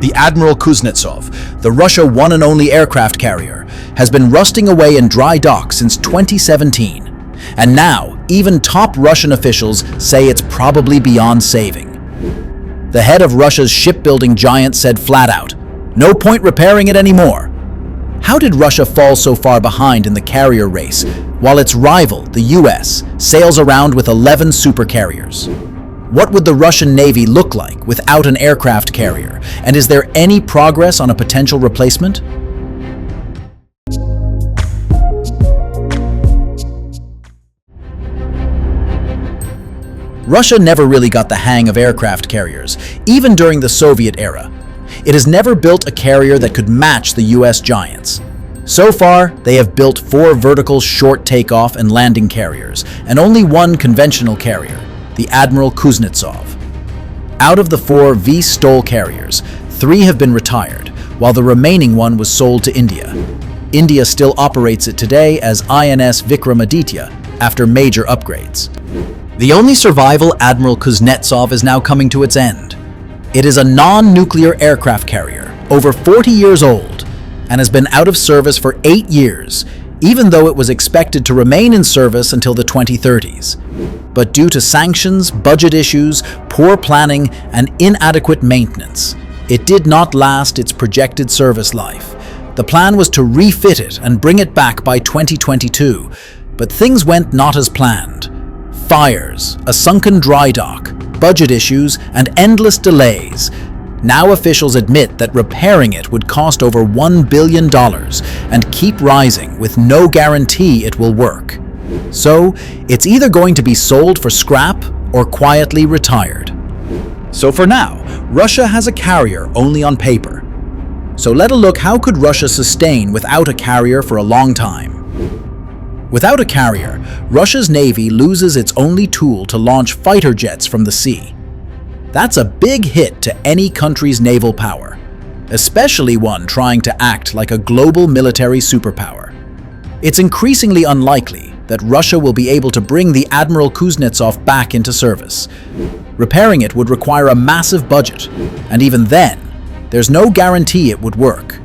The Admiral Kuznetsov, the Russia one and only aircraft carrier, has been rusting away in dry dock since 2017. And now, even top Russian officials say it's probably beyond saving. The head of Russia's shipbuilding giant said flat out, "No point repairing it anymore." How did Russia fall so far behind in the carrier race, while its rival, the US, sails around with 11 supercarriers? What would the Russian Navy look like without an aircraft carrier? And is there any progress on a potential replacement? Russia never really got the hang of aircraft carriers, even during the Soviet era. It has never built a carrier that could match the US giants. So far, they have built 4 vertical short takeoff and landing carriers, and only 1 conventional carrier, the Admiral Kuznetsov. Out of the 4 V-STOL carriers, 3 have been retired, while the remaining one was sold to India. India still operates it today as INS Vikramaditya after major upgrades. The only survival Admiral Kuznetsov is now coming to its end. It is a non-nuclear aircraft carrier, over 40 years old, and has been out of service for 8 years, even though it was expected to remain in service until the 2030s. But due to sanctions, budget issues, poor planning, and inadequate maintenance, it did not last its projected service life. The plan was to refit it and bring it back by 2022, but things went not as planned. Fires, a sunken dry dock, budget issues, and endless delays. Now officials admit that repairing it would cost over $1 billion and keep rising with no guarantee it will work. So, it's either going to be sold for scrap or quietly retired. So for now, Russia has a carrier only on paper. So let a look, how could Russia sustain without a carrier for a long time? Without a carrier, Russia's Navy loses its only tool to launch fighter jets from the sea. That's a big hit to any country's naval power, especially one trying to act like a global military superpower. It's increasingly unlikely that Russia will be able to bring the Admiral Kuznetsov back into service. Repairing it would require a massive budget, and even then, there's no guarantee it would work.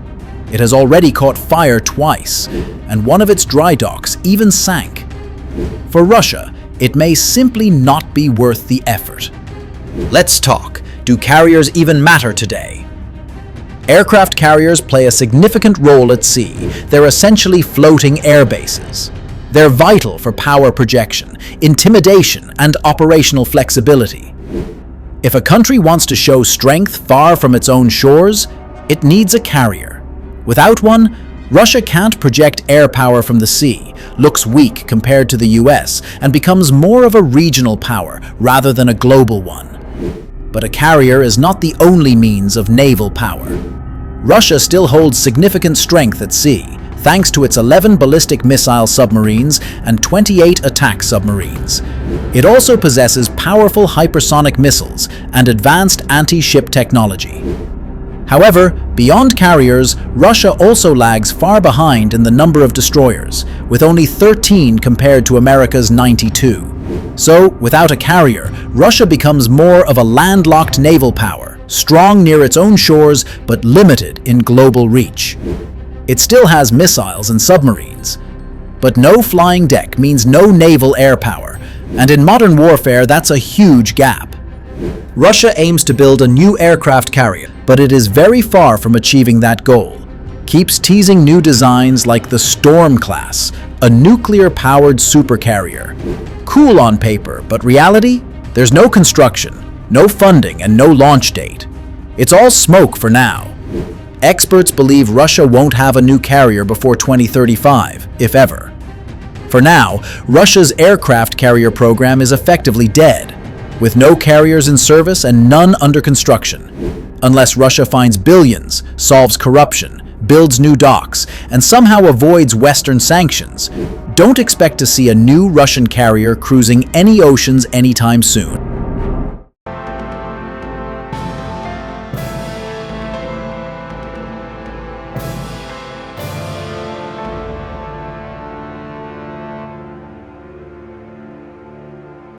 It has already caught fire twice, and one of its dry docks even sank. For Russia, it may simply not be worth the effort. Let's talk. Do carriers even matter today? Aircraft carriers play a significant role at sea. They're essentially floating air bases. They're vital for power projection, intimidation, and operational flexibility. If a country wants to show strength far from its own shores, it needs a carrier. Without one, Russia can't project air power from the sea, looks weak compared to the US, and becomes more of a regional power rather than a global one. But a carrier is not the only means of naval power. Russia still holds significant strength at sea, thanks to its 11 ballistic missile submarines and 28 attack submarines. It also possesses powerful hypersonic missiles and advanced anti-ship technology. However, beyond carriers, Russia also lags far behind in the number of destroyers, with only 13 compared to America's 92. So, without a carrier, Russia becomes more of a landlocked naval power, strong near its own shores but limited in global reach. It still has missiles and submarines. But no flying deck means no naval air power, and in modern warfare that's a huge gap. Russia aims to build a new aircraft carrier, but it is very far from achieving that goal. Keeps teasing new designs like the Storm class, a nuclear-powered supercarrier. Cool on paper, but reality? There's no construction, no funding, and no launch date. It's all smoke for now. Experts believe Russia won't have a new carrier before 2035, if ever. For now, Russia's aircraft carrier program is effectively dead, with no carriers in service and none under construction. Unless Russia finds billions, solves corruption, builds new docks, and somehow avoids Western sanctions, don't expect to see a new Russian carrier cruising any oceans anytime soon.